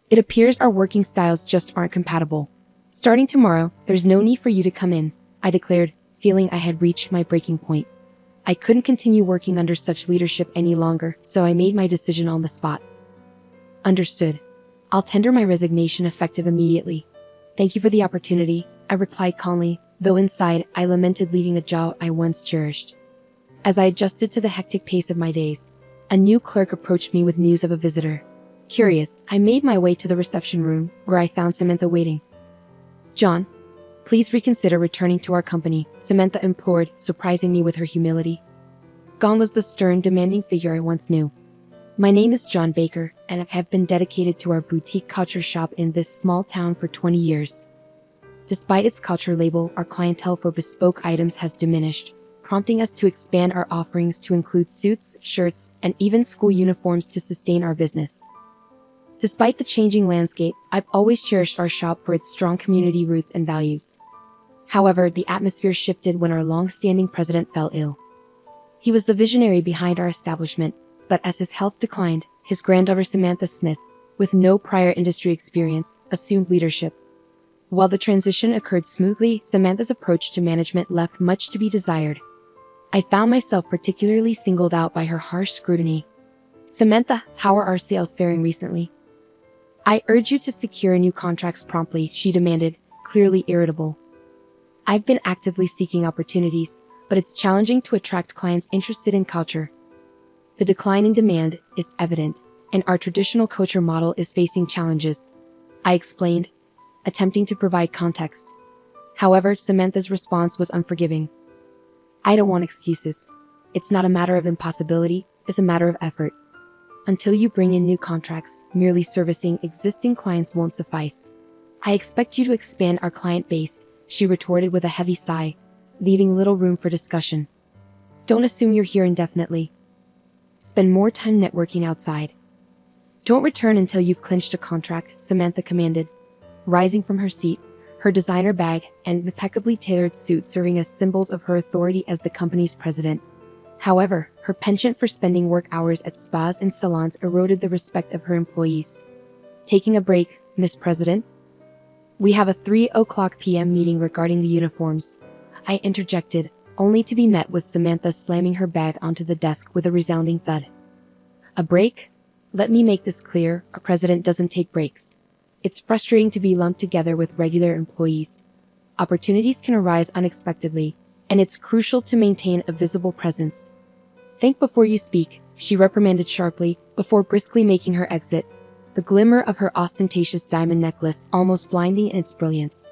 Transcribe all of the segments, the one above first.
It appears our working styles just aren't compatible. Starting tomorrow, there's no need for you to come in, I declared, feeling I had reached my breaking point. I couldn't continue working under such leadership any longer, so I made my decision on the spot. Understood. I'll tender my resignation effective immediately. Thank you for the opportunity, I replied calmly, though inside I lamented leaving a job I once cherished. As I adjusted to the hectic pace of my days, a new clerk approached me with news of a visitor. Curious, I made my way to the reception room, where I found Samantha waiting. John, please reconsider returning to our company, Samantha implored, surprising me with her humility. Gone was the stern, demanding figure I once knew. My name is John Baker, and I have been dedicated to our boutique couture shop in this small town for 20 years. Despite its couture label, our clientele for bespoke items has diminished, prompting us to expand our offerings to include suits, shirts, and even school uniforms to sustain our business. Despite the changing landscape, I've always cherished our shop for its strong community roots and values. However, the atmosphere shifted when our long-standing president fell ill. He was the visionary behind our establishment, but as his health declined, his granddaughter Samantha Smith, with no prior industry experience, assumed leadership. While the transition occurred smoothly, Samantha's approach to management left much to be desired. I found myself particularly singled out by her harsh scrutiny. Samantha, how are our sales faring recently? I urge you to secure new contracts promptly, she demanded, clearly irritable. I've been actively seeking opportunities, but it's challenging to attract clients interested in culture. The declining demand is evident, and our traditional couture model is facing challenges, I explained, attempting to provide context. However, Samantha's response was unforgiving. I don't want excuses. It's not a matter of impossibility, it's a matter of effort. Until you bring in new contracts, merely servicing existing clients won't suffice. I expect you to expand our client base, she retorted with a heavy sigh, leaving little room for discussion. Don't assume you're here indefinitely. Spend more time networking outside. Don't return until you've clinched a contract, Samantha commanded, rising from her seat, her designer bag and impeccably tailored suit serving as symbols of her authority as the company's president. However, her penchant for spending work hours at spas and salons eroded the respect of her employees. Taking a break, Miss President? We have a 3:00 p.m. meeting regarding the uniforms, I interjected, only to be met with Samantha slamming her bag onto the desk with a resounding thud. A break? Let me make this clear, our president doesn't take breaks. It's frustrating to be lumped together with regular employees. Opportunities can arise unexpectedly, and it's crucial to maintain a visible presence. Think before you speak, she reprimanded sharply, before briskly making her exit, the glimmer of her ostentatious diamond necklace almost blinding in its brilliance.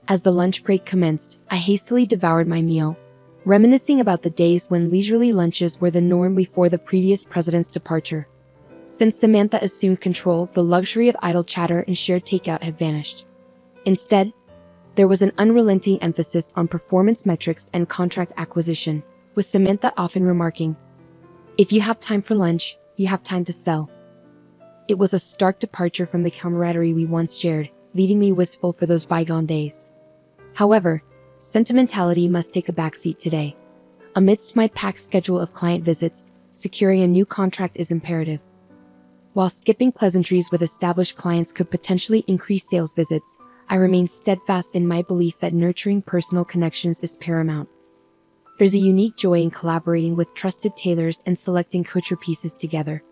As the lunch break commenced, I hastily devoured my meal, reminiscing about the days when leisurely lunches were the norm before the previous president's departure. Since Samantha assumed control, the luxury of idle chatter and shared takeout had vanished. Instead, there was an unrelenting emphasis on performance metrics and contract acquisition, with Samantha often remarking, "If you have time for lunch, you have time to sell." It was a stark departure from the camaraderie we once shared, leaving me wistful for those bygone days. However, sentimentality must take a backseat today. Amidst my packed schedule of client visits, securing a new contract is imperative. While skipping pleasantries with established clients could potentially increase sales visits, I remain steadfast in my belief that nurturing personal connections is paramount. There's a unique joy in collaborating with trusted tailors and selecting couture pieces together,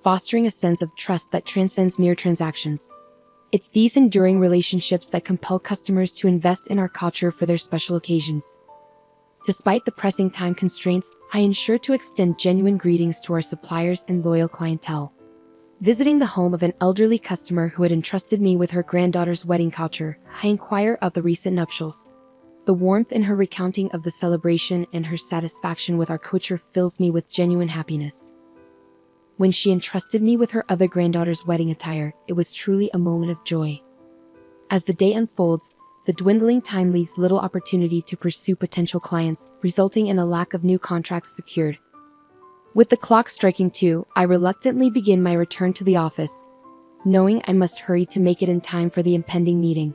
fostering a sense of trust that transcends mere transactions. It's these enduring relationships that compel customers to invest in our culture for their special occasions. Despite the pressing time constraints, I ensure to extend genuine greetings to our suppliers and loyal clientele. Visiting the home of an elderly customer who had entrusted me with her granddaughter's wedding couture, I inquire of the recent nuptials. The warmth in her recounting of the celebration and her satisfaction with our couture fills me with genuine happiness. When she entrusted me with her other granddaughter's wedding attire, it was truly a moment of joy. As the day unfolds, the dwindling time leaves little opportunity to pursue potential clients, resulting in a lack of new contracts secured. With the clock striking 2, I reluctantly begin my return to the office, knowing I must hurry to make it in time for the impending meeting.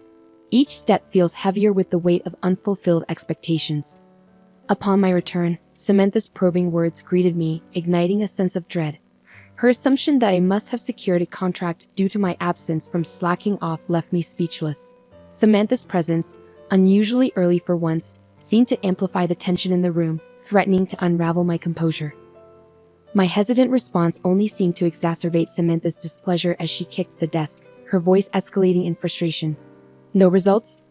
Each step feels heavier with the weight of unfulfilled expectations. Upon my return, Samantha's probing words greeted me, igniting a sense of dread. Her assumption that I must have secured a contract due to my absence from slacking off left me speechless. Samantha's presence, unusually early for once, seemed to amplify the tension in the room, threatening to unravel my composure. My hesitant response only seemed to exacerbate Samantha's displeasure as she kicked the desk, her voice escalating in frustration. No results?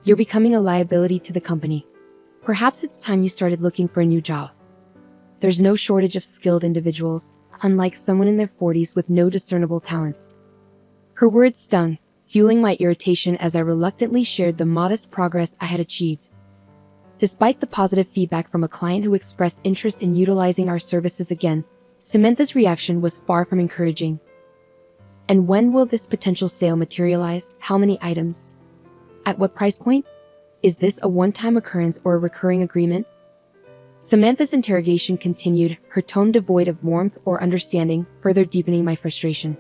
You're becoming a liability to the company. Perhaps it's time you started looking for a new job. There's no shortage of skilled individuals, unlike someone in their 40s with no discernible talents. Her words stung, fueling my irritation as I reluctantly shared the modest progress I had achieved. Despite the positive feedback from a client who expressed interest in utilizing our services again, Samantha's reaction was far from encouraging. And when will this potential sale materialize? How many items? At what price point? Is this a one-time occurrence or a recurring agreement? Samantha's interrogation continued, her tone devoid of warmth or understanding, further deepening my frustration.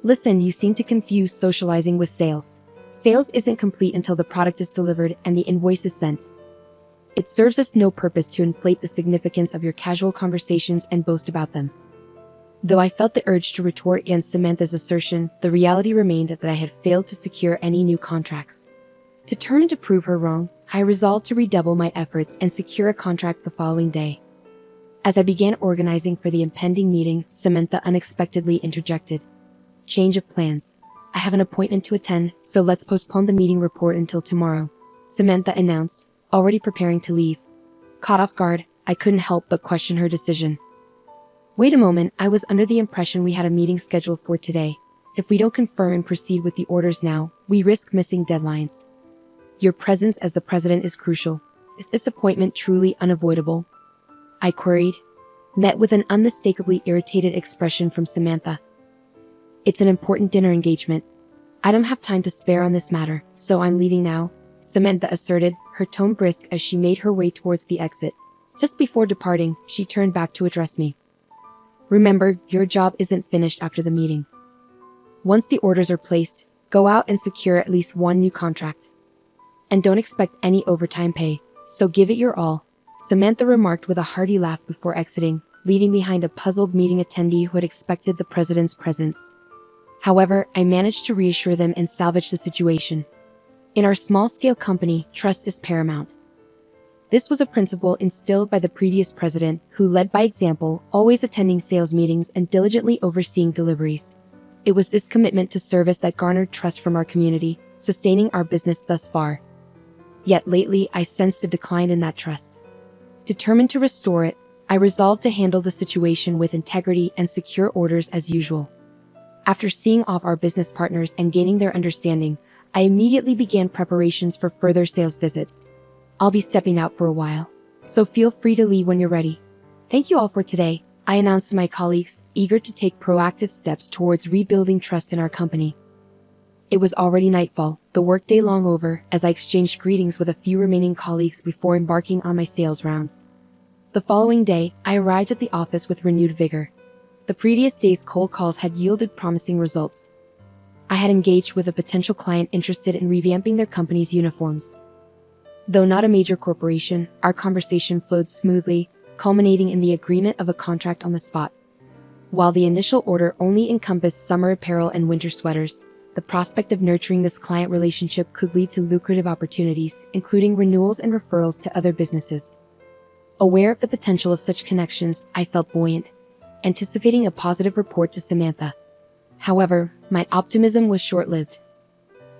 Listen, you seem to confuse socializing with sales. Sales isn't complete until the product is delivered and the invoice is sent. It serves us no purpose to inflate the significance of your casual conversations and boast about them. Though I felt the urge to retort against Samantha's assertion, the reality remained that I had failed to secure any new contracts. Determined to prove her wrong, I resolved to redouble my efforts and secure a contract the following day. As I began organizing for the impending meeting, Samantha unexpectedly interjected. Change of plans. I have an appointment to attend, so let's postpone the meeting report until tomorrow, Samantha announced, already preparing to leave. Caught off guard, I couldn't help but question her decision. Wait a moment, I was under the impression we had a meeting scheduled for today. If we don't confirm and proceed with the orders now, we risk missing deadlines. Your presence as the president is crucial. Is this appointment truly unavoidable? I queried, met with an unmistakably irritated expression from Samantha. It's an important dinner engagement. I don't have time to spare on this matter, so I'm leaving now, Samantha asserted, her tone brisk as she made her way towards the exit. Just before departing, she turned back to address me. Remember, your job isn't finished after the meeting. Once the orders are placed, go out and secure at least one new contract. And don't expect any overtime pay, so give it your all, Samantha remarked with a hearty laugh before exiting, leaving behind a puzzled meeting attendee who had expected the president's presence. However, I managed to reassure them and salvage the situation. In our small-scale company, trust is paramount. This was a principle instilled by the previous president, who led by example, always attending sales meetings and diligently overseeing deliveries. It was this commitment to service that garnered trust from our community, sustaining our business thus far. Yet lately, I sensed a decline in that trust. Determined to restore it, I resolved to handle the situation with integrity and secure orders as usual. After seeing off our business partners and gaining their understanding, I immediately began preparations for further sales visits. I'll be stepping out for a while, so feel free to leave when you're ready. Thank you all for today, I announced to my colleagues, eager to take proactive steps towards rebuilding trust in our company. It was already nightfall, the workday long over, as I exchanged greetings with a few remaining colleagues before embarking on my sales rounds. The following day, I arrived at the office with renewed vigor. The previous day's cold calls had yielded promising results. I had engaged with a potential client interested in revamping their company's uniforms. Though not a major corporation, our conversation flowed smoothly, culminating in the agreement of a contract on the spot. While the initial order only encompassed summer apparel and winter sweaters, the prospect of nurturing this client relationship could lead to lucrative opportunities, including renewals and referrals to other businesses. Aware of the potential of such connections, I felt buoyant, anticipating a positive report to Samantha. However, my optimism was short-lived.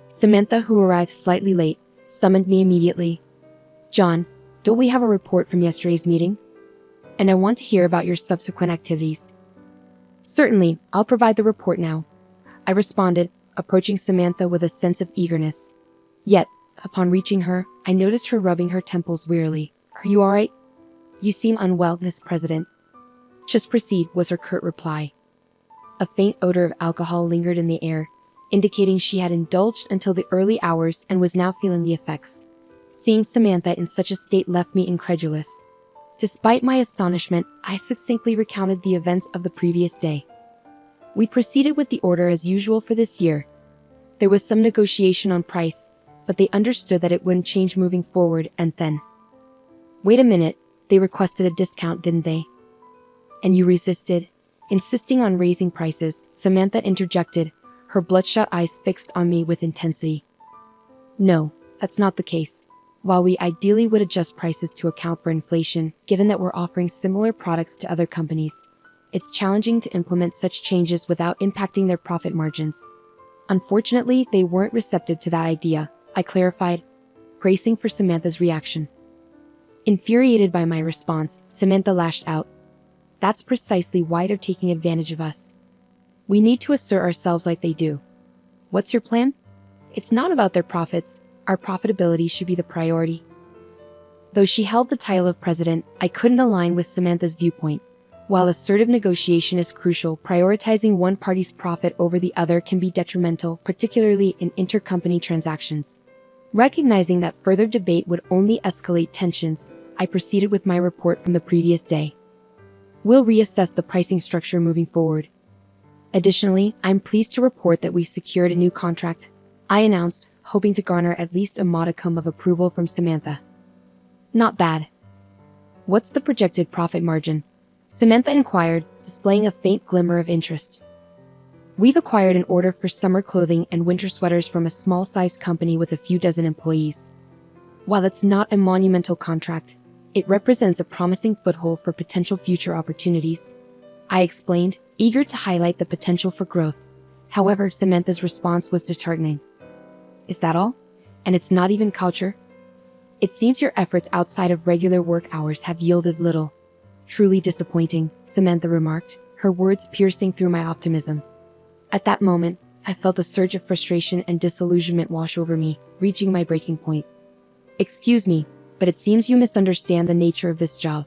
Samantha, who arrived slightly late, summoned me immediately. John, don't we have a report from yesterday's meeting? And I want to hear about your subsequent activities. Certainly, I'll provide the report now, I responded, approaching Samantha with a sense of eagerness. Yet, upon reaching her, I noticed her rubbing her temples wearily. Are you all right? You seem unwell, Miss President. Just proceed, was her curt reply. A faint odor of alcohol lingered in the air, indicating she had indulged until the early hours and was now feeling the effects. Seeing Samantha in such a state left me incredulous. Despite my astonishment, I succinctly recounted the events of the previous day. We proceeded with the order as usual for this year. There was some negotiation on price, but they understood that it wouldn't change moving forward, and then... Wait a minute, they requested a discount, didn't they? And you resisted? Insisting on raising prices, Samantha interjected, her bloodshot eyes fixed on me with intensity. No, that's not the case. While we ideally would adjust prices to account for inflation, given that we're offering similar products to other companies, it's challenging to implement such changes without impacting their profit margins. Unfortunately, they weren't receptive to that idea, I clarified, bracing for Samantha's reaction. Infuriated by my response, Samantha lashed out. That's precisely why they're taking advantage of us. We need to assert ourselves like they do. What's your plan? It's not about their profits. Our profitability should be the priority. Though she held the title of president, I couldn't align with Samantha's viewpoint. While assertive negotiation is crucial, prioritizing one party's profit over the other can be detrimental, particularly in intercompany transactions. Recognizing that further debate would only escalate tensions, I proceeded with my report from the previous day. We'll reassess the pricing structure moving forward. Additionally, I'm pleased to report that we secured a new contract, I announced, hoping to garner at least a modicum of approval from Samantha. Not bad. What's the projected profit margin? Samantha inquired, displaying a faint glimmer of interest. We've acquired an order for summer clothing and winter sweaters from a small-sized company with a few dozen employees. While it's not a monumental contract, it represents a promising foothold for potential future opportunities, I explained, eager to highlight the potential for growth. However, Samantha's response was disheartening. Is that all? And it's not even culture? It seems your efforts outside of regular work hours have yielded little. Truly disappointing, Samantha remarked, her words piercing through my optimism. At that moment, I felt a surge of frustration and disillusionment wash over me, reaching my breaking point. Excuse me, but it seems you misunderstand the nature of this job.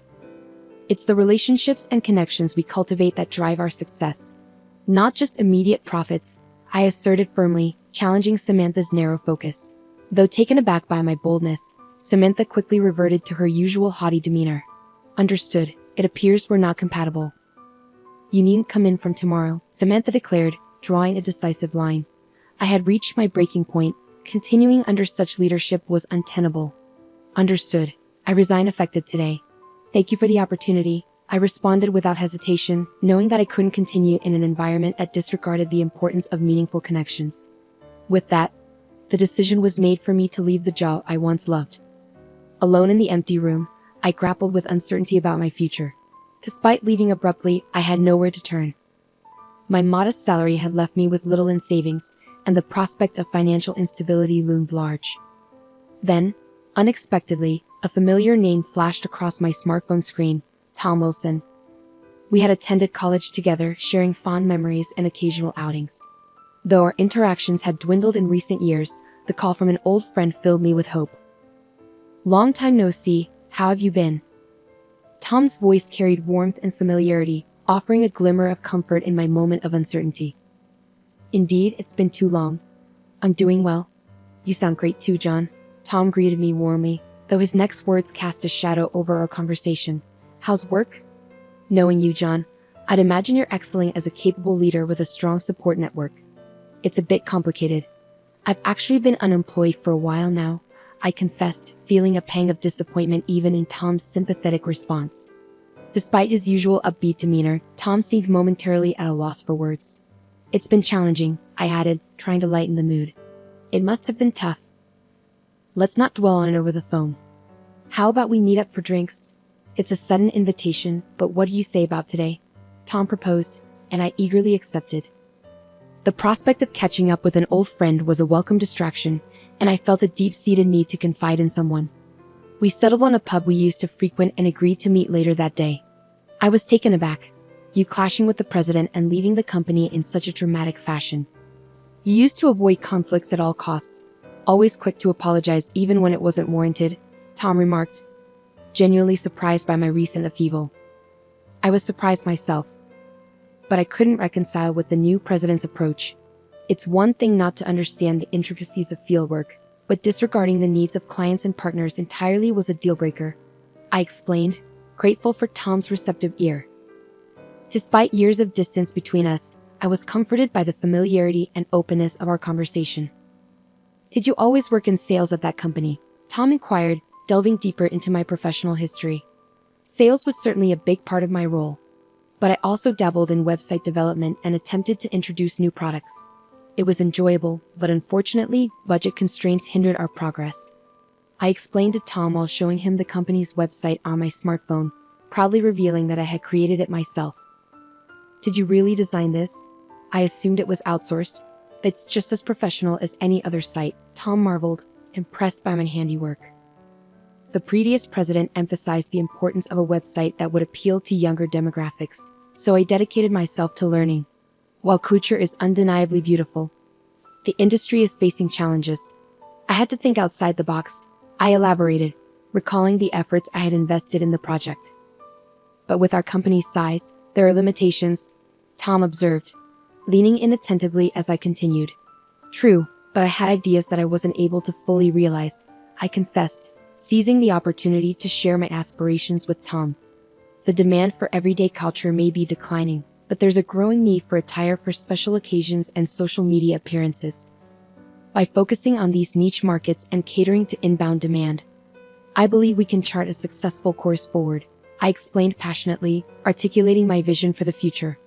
It's the relationships and connections we cultivate that drive our success, not just immediate profits, I asserted firmly, challenging Samantha's narrow focus. Though taken aback by my boldness, Samantha quickly reverted to her usual haughty demeanor. Understood, it appears we're not compatible. You needn't come in from tomorrow, Samantha declared, drawing a decisive line. I had reached my breaking point. Continuing under such leadership was untenable. Understood. I resign effective today. Thank you for the opportunity, I responded without hesitation, knowing that I couldn't continue in an environment that disregarded the importance of meaningful connections. With that, the decision was made for me to leave the job I once loved. Alone in the empty room, I grappled with uncertainty about my future. Despite leaving abruptly, I had nowhere to turn. My modest salary had left me with little in savings, and the prospect of financial instability loomed large. Then, unexpectedly, a familiar name flashed across my smartphone screen, Tom Wilson. We had attended college together, sharing fond memories and occasional outings. Though our interactions had dwindled in recent years, the call from an old friend filled me with hope. Long time no see, how have you been? Tom's voice carried warmth and familiarity, offering a glimmer of comfort in my moment of uncertainty. Indeed, it's been too long. I'm doing well. You sound great too, John. Tom greeted me warmly, though his next words cast a shadow over our conversation. How's work? Knowing you, John, I'd imagine you're excelling as a capable leader with a strong support network. It's a bit complicated. I've actually been unemployed for a while now, I confessed, feeling a pang of disappointment even in Tom's sympathetic response. Despite his usual upbeat demeanor, Tom seemed momentarily at a loss for words. It's been challenging, I added, trying to lighten the mood. It must have been tough. Let's not dwell on it over the phone. How about we meet up for drinks? It's a sudden invitation, but what do you say about today? Tom proposed, and I eagerly accepted. The prospect of catching up with an old friend was a welcome distraction, and I felt a deep-seated need to confide in someone. We settled on a pub we used to frequent and agreed to meet later that day. I was taken aback, you clashing with the president and leaving the company in such a dramatic fashion. You used to avoid conflicts at all costs, always quick to apologize even when it wasn't warranted, Tom remarked, genuinely surprised by my recent upheaval. I was surprised myself, but I couldn't reconcile with the new president's approach. It's one thing not to understand the intricacies of fieldwork, but disregarding the needs of clients and partners entirely was a deal-breaker, I explained, grateful for Tom's receptive ear. Despite years of distance between us, I was comforted by the familiarity and openness of our conversation. Did you always work in sales at that company? Tom inquired, delving deeper into my professional history. Sales was certainly a big part of my role. but I also dabbled in website development and attempted to introduce new products. It was enjoyable, but unfortunately, budget constraints hindered our progress. I explained to Tom while showing him the company's website on my smartphone, proudly revealing that I had created it myself. "Did you really design this? I assumed it was outsourced." "It's just as professional as any other site," Tom marveled, impressed by my handiwork. The previous president emphasized the importance of a website that would appeal to younger demographics, so I dedicated myself to learning. While couture is undeniably beautiful, the industry is facing challenges. I had to think outside the box. I elaborated, recalling the efforts I had invested in the project. "But with our company's size, there are limitations," Tom observed, leaning in attentively as I continued. "True, but I had ideas that I wasn't able to fully realize," I confessed, seizing the opportunity to share my aspirations with Tom. "The demand for everyday culture may be declining, but there's a growing need for attire for special occasions and social media appearances. By focusing on these niche markets and catering to inbound demand, I believe we can chart a successful course forward," I explained passionately, articulating my vision for the future.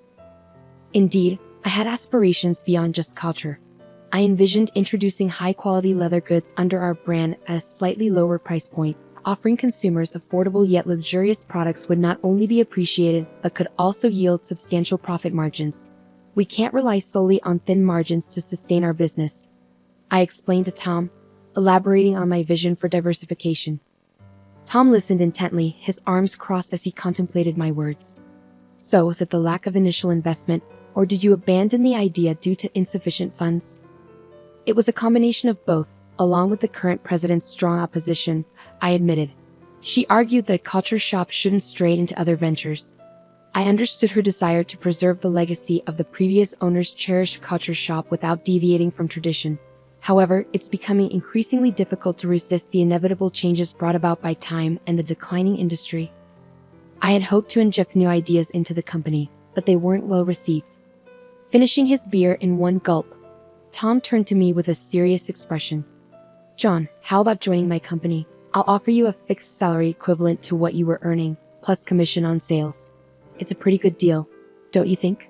Indeed, I had aspirations beyond just culture. I envisioned introducing high-quality leather goods under our brand at a slightly lower price point. Offering consumers affordable yet luxurious products would not only be appreciated, but could also yield substantial profit margins. "We can't rely solely on thin margins to sustain our business," I explained to Tom, elaborating on my vision for diversification. Tom listened intently, his arms crossed as he contemplated my words. "So, was it the lack of initial investment, or did you abandon the idea due to insufficient funds?" "It was a combination of both, along with the current president's strong opposition," I admitted. She argued that a culture shop shouldn't stray into other ventures. I understood her desire to preserve the legacy of the previous owner's cherished culture shop without deviating from tradition. However, it's becoming increasingly difficult to resist the inevitable changes brought about by time and the declining industry. I had hoped to inject new ideas into the company, but they weren't well received. Finishing his beer in one gulp, Tom turned to me with a serious expression. "John, how about joining my company? I'll offer you a fixed salary equivalent to what you were earning, plus commission on sales. It's a pretty good deal, don't you think?"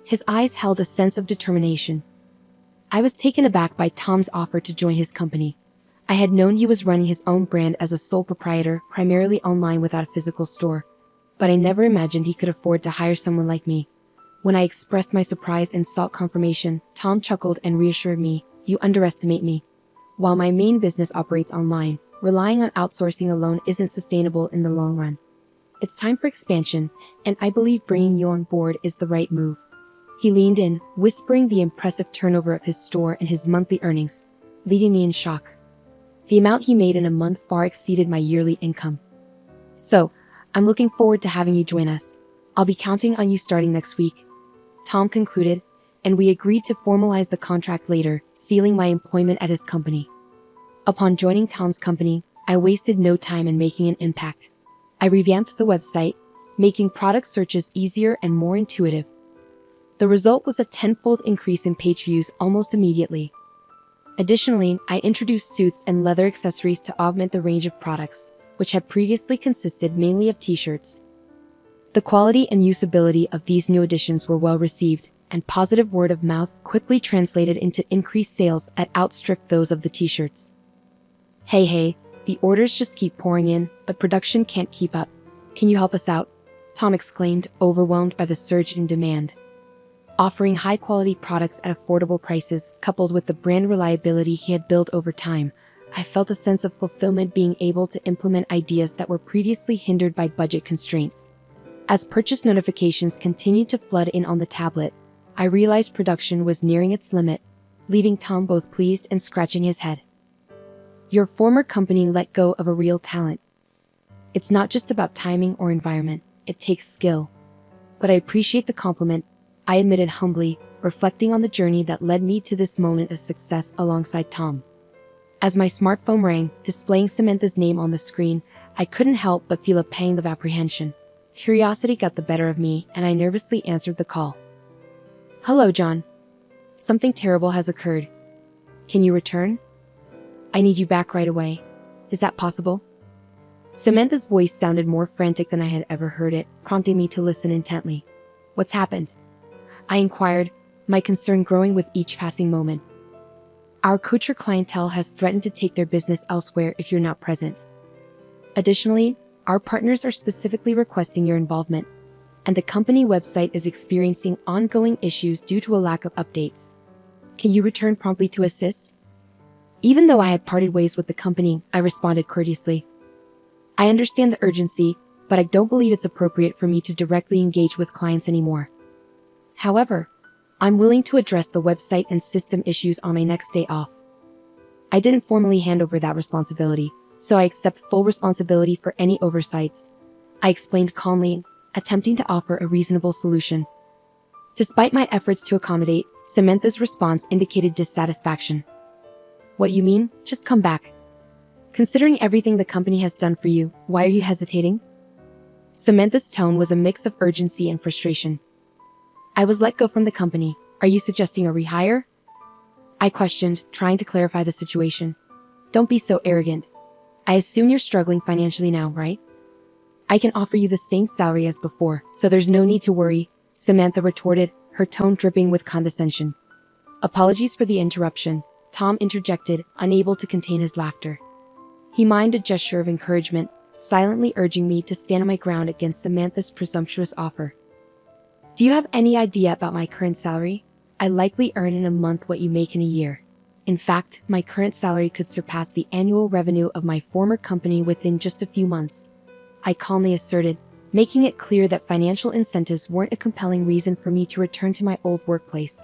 His eyes held a sense of determination. I was taken aback by Tom's offer to join his company. I had known he was running his own brand as a sole proprietor, primarily online without a physical store, but I never imagined he could afford to hire someone like me. When I expressed my surprise and sought confirmation, Tom chuckled and reassured me, "You underestimate me. While my main business operates online, relying on outsourcing alone isn't sustainable in the long run. It's time for expansion, and I believe bringing you on board is the right move." He leaned in, whispering the impressive turnover of his store and his monthly earnings, leaving me in shock. The amount he made in a month far exceeded my yearly income. "So, I'm looking forward to having you join us. I'll be counting on you starting next week," Tom concluded, and we agreed to formalize the contract later, sealing my employment at his company. Upon joining Tom's company, I wasted no time in making an impact. I revamped the website, making product searches easier and more intuitive. The result was a tenfold increase in page views almost immediately. Additionally, I introduced suits and leather accessories to augment the range of products, which had previously consisted mainly of t-shirts. The quality and usability of these new additions were well received, and positive word of mouth quickly translated into increased sales that outstripped those of the t-shirts. Hey, the orders just keep pouring in, but production can't keep up. Can you help us out?" Tom exclaimed, overwhelmed by the surge in demand. Offering high-quality products at affordable prices, coupled with the brand reliability he had built over time, I felt a sense of fulfillment being able to implement ideas that were previously hindered by budget constraints. As purchase notifications continued to flood in on the tablet, I realized production was nearing its limit, leaving Tom both pleased and scratching his head. "Your former company let go of a real talent. It's not just about timing or environment, it takes skill. But I appreciate the compliment," I admitted humbly, reflecting on the journey that led me to this moment of success alongside Tom. As my smartphone rang, displaying Samantha's name on the screen, I couldn't help but feel a pang of apprehension. Curiosity got the better of me, and I nervously answered the call. "Hello, John. Something terrible has occurred. Can you return? I need you back right away. Is that possible?" Samantha's voice sounded more frantic than I had ever heard it, prompting me to listen intently. What's happened? I inquired, my concern growing with each passing moment. Our coacher clientele has threatened to take their business elsewhere if you're not present. Additionally, our partners are specifically requesting your involvement, and the company website is experiencing ongoing issues due to a lack of updates. Can you return promptly to assist? Even though I had parted ways with the company, I responded courteously. I understand the urgency, but I don't believe it's appropriate for me to directly engage with clients anymore. However, I'm willing to address the website and system issues on my next day off. I didn't formally hand over that responsibility, so I accept full responsibility for any oversights, I explained calmly, attempting to offer a reasonable solution. Despite my efforts to accommodate, Samantha's response indicated dissatisfaction. What do you mean? Just come back. Considering everything the company has done for you, why are you hesitating? Samantha's tone was a mix of urgency and frustration. I was let go from the company. Are you suggesting a rehire? I questioned, trying to clarify the situation. Don't be so arrogant. I assume you're struggling financially now, right? I can offer you the same salary as before, so there's no need to worry, Samantha retorted, her tone dripping with condescension. Apologies for the interruption, Tom interjected, unable to contain his laughter. He mimed a gesture of encouragement, silently urging me to stand my ground against Samantha's presumptuous offer. Do you have any idea about my current salary? I likely earn in a month what you make in a year. In fact, my current salary could surpass the annual revenue of my former company within just a few months, I calmly asserted, making it clear that financial incentives weren't a compelling reason for me to return to my old workplace.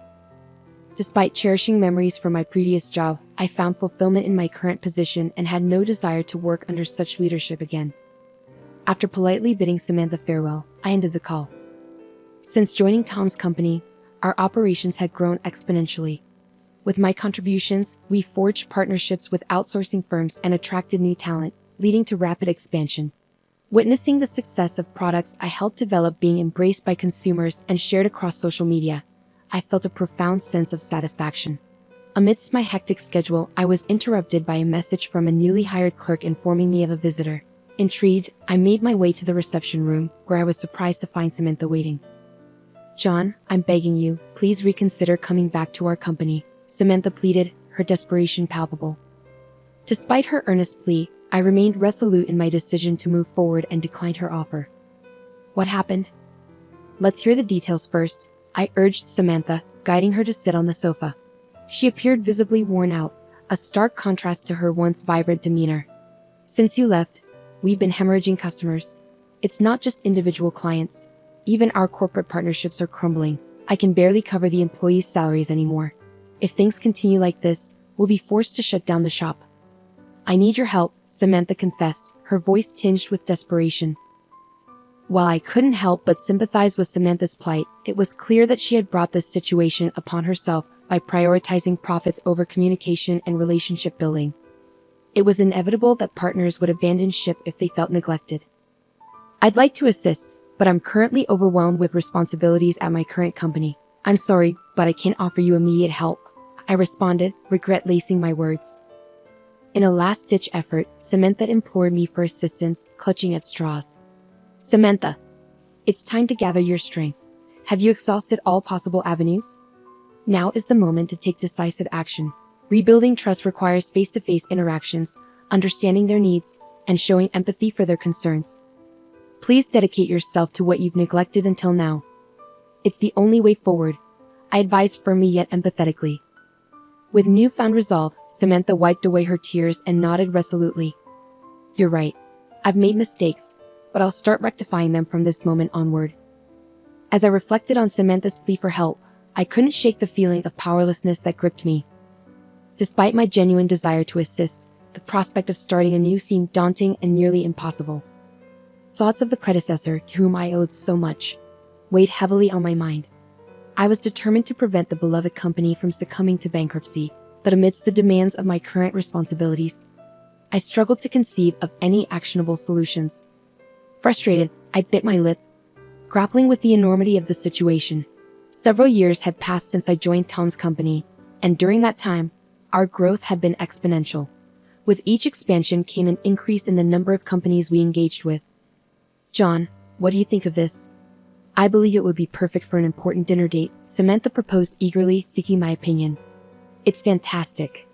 Despite cherishing memories from my previous job, I found fulfillment in my current position and had no desire to work under such leadership again. After politely bidding Samantha farewell, I ended the call. Since joining Tom's company, our operations had grown exponentially. With my contributions, we forged partnerships with outsourcing firms and attracted new talent, leading to rapid expansion. Witnessing the success of products I helped develop being embraced by consumers and shared across social media, I felt a profound sense of satisfaction. Amidst my hectic schedule, I was interrupted by a message from a newly hired clerk informing me of a visitor. Intrigued, I made my way to the reception room, where I was surprised to find Samantha waiting. John, I'm begging you, please reconsider coming back to our company, Samantha pleaded, her desperation palpable. Despite her earnest plea, I remained resolute in my decision to move forward and declined her offer. What happened? Let's hear the details first, I urged Samantha, guiding her to sit on the sofa. She appeared visibly worn out, a stark contrast to her once vibrant demeanor. Since you left, we've been hemorrhaging customers. It's not just individual clients. Even our corporate partnerships are crumbling. I can barely cover the employees' salaries anymore. If things continue like this, we'll be forced to shut down the shop. I need your help, Samantha confessed, her voice tinged with desperation. While I couldn't help but sympathize with Samantha's plight, it was clear that she had brought this situation upon herself by prioritizing profits over communication and relationship building. It was inevitable that partners would abandon ship if they felt neglected. I'd like to assist, but I'm currently overwhelmed with responsibilities at my current company. I'm sorry, but I can't offer you immediate help, I responded, regret lacing my words. In a last-ditch effort, Samantha implored me for assistance, clutching at straws. Samantha, it's time to gather your strength. Have you exhausted all possible avenues? Now is the moment to take decisive action. Rebuilding trust requires face-to-face interactions, understanding their needs, and showing empathy for their concerns. Please dedicate yourself to what you've neglected until now. It's the only way forward, I advised firmly yet empathetically. With newfound resolve, Samantha wiped away her tears and nodded resolutely. You're right. I've made mistakes, but I'll start rectifying them from this moment onward. As I reflected on Samantha's plea for help, I couldn't shake the feeling of powerlessness that gripped me. Despite my genuine desire to assist, the prospect of starting anew seemed daunting and nearly impossible. Thoughts of the predecessor, to whom I owed so much, weighed heavily on my mind. I was determined to prevent the beloved company from succumbing to bankruptcy, but amidst the demands of my current responsibilities, I struggled to conceive of any actionable solutions. Frustrated, I bit my lip, grappling with the enormity of the situation. Several years had passed since I joined Tom's company, and during that time, our growth had been exponential. With each expansion came an increase in the number of companies we engaged with. John, what do you think of this? I believe it would be perfect for an important dinner date, Samantha proposed eagerly, seeking my opinion. It's fantastic.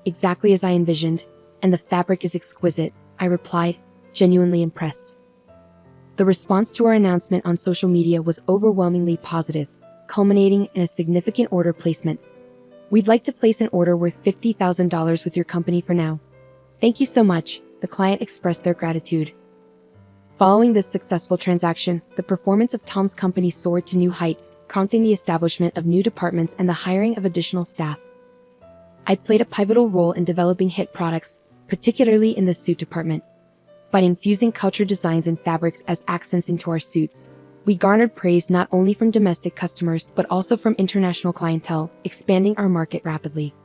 Exactly as I envisioned, and the fabric is exquisite, I replied, genuinely impressed. The response to our announcement on social media was overwhelmingly positive, culminating in a significant order placement. We'd like to place an order worth $50,000 with your company for now. Thank you so much, the client expressed their gratitude. Following this successful transaction, the performance of Tom's company soared to new heights, prompting the establishment of new departments and the hiring of additional staff. I played a pivotal role in developing hit products, particularly in the suit department. By infusing culture designs and fabrics as accents into our suits, we garnered praise not only from domestic customers but also from international clientele, expanding our market rapidly.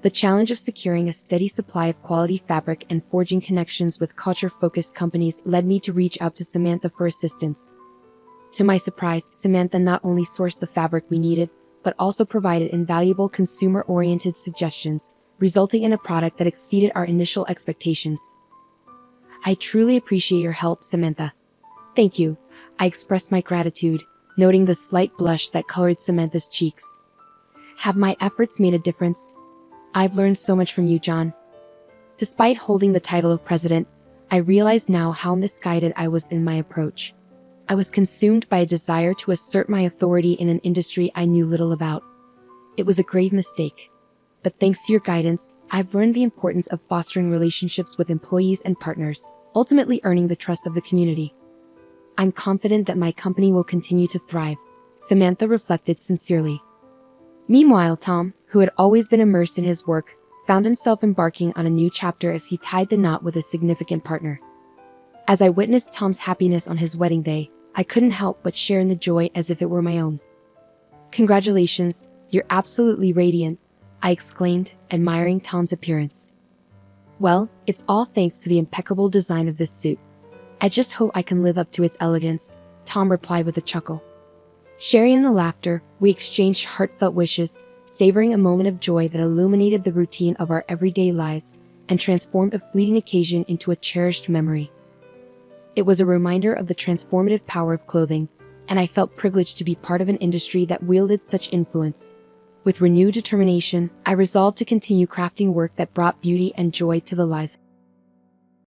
The challenge of securing a steady supply of quality fabric and forging connections with culture-focused companies led me to reach out to Samantha for assistance. To my surprise, Samantha not only sourced the fabric we needed, but also provided invaluable consumer-oriented suggestions, resulting in a product that exceeded our initial expectations. I truly appreciate your help, Samantha. Thank you, I expressed my gratitude, noting the slight blush that colored Samantha's cheeks. Have my efforts made a difference? I've learned so much from you, John. Despite holding the title of president, I realize now how misguided I was in my approach. I was consumed by a desire to assert my authority in an industry I knew little about. It was a grave mistake. But thanks to your guidance, I've learned the importance of fostering relationships with employees and partners, ultimately earning the trust of the community. I'm confident that my company will continue to thrive, Samantha reflected sincerely. Meanwhile, Tom, who had always been immersed in his work, found himself embarking on a new chapter as he tied the knot with a significant partner. As I witnessed Tom's happiness on his wedding day, I couldn't help but share in the joy as if it were my own. Congratulations, you're absolutely radiant, I exclaimed, admiring Tom's appearance. Well, it's all thanks to the impeccable design of this suit. I just hope I can live up to its elegance, Tom replied with a chuckle. Sharing in the laughter, we exchanged heartfelt wishes, savoring a moment of joy that illuminated the routine of our everyday lives and transformed a fleeting occasion into a cherished memory. It was a reminder of the transformative power of clothing, and I felt privileged to be part of an industry that wielded such influence. With renewed determination, I resolved to continue crafting work that brought beauty and joy to the lives